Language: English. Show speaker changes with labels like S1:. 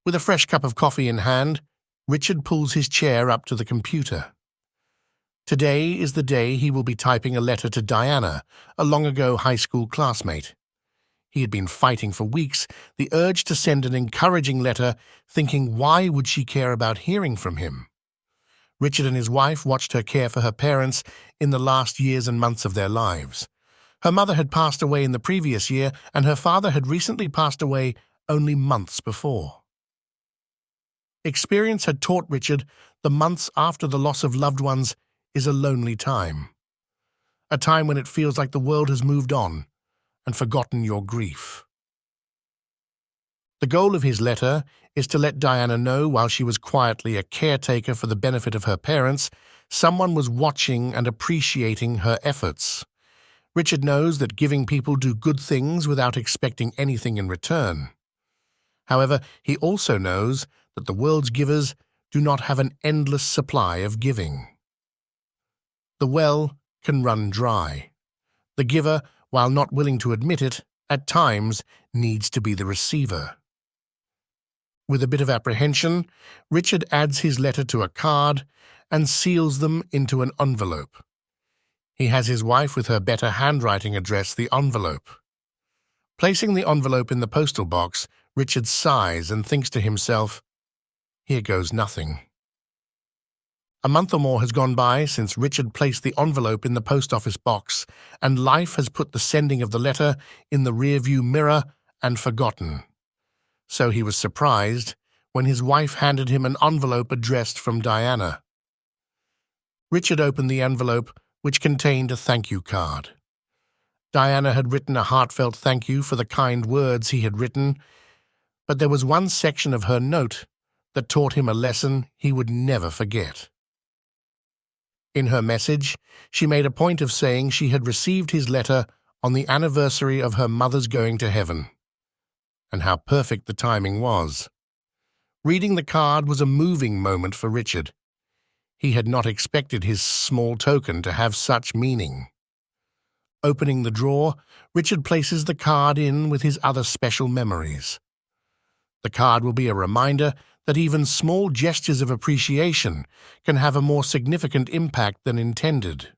S1: With a fresh cup of coffee in hand, Richard pulls his chair up to the computer. Today is the day he will be typing a letter to Diana, a long-ago high school classmate. He had been fighting for weeks, the urge to send an encouraging letter, thinking why would she care about hearing from him? Richard and his wife watched her care for her parents in the last years and months of their lives. Her mother had passed away in the previous year, and her father had recently passed away only months before. Experience had taught Richard the months after the loss of loved ones is a lonely time. A time when it feels like the world has moved on and forgotten your grief. The goal of his letter is to let Diana know while she was quietly a caretaker for the benefit of her parents, someone was watching and appreciating her efforts. Richard knows that giving people do good things without expecting anything in return. However, he also knows that the world's givers do not have an endless supply of giving. The well can run dry. The giver, while not willing to admit it, at times needs to be the receiver. With a bit of apprehension, Richard adds his letter to a card and seals them into an envelope. He has his wife with her better handwriting address the envelope. Placing the envelope in the postal box, Richard sighs and thinks to himself, "Here goes nothing." A month or more has gone by since Richard placed the envelope in the post office box, and life has put the sending of the letter in the rearview mirror and forgotten. So he was surprised when his wife handed him an envelope addressed from Diana. Richard opened the envelope, which contained a thank you card. Diana had written a heartfelt thank you for the kind words he had written, but there was one section of her note that taught him a lesson he would never forget. In her message, she made a point of saying she had received his letter on the anniversary of her mother's going to heaven, and how perfect the timing was. Reading the card was a moving moment for Richard. He had not expected his small token to have such meaning. Opening the drawer, Richard places the card in with his other special memories. The card will be a reminder that even small gestures of appreciation can have a more significant impact than intended.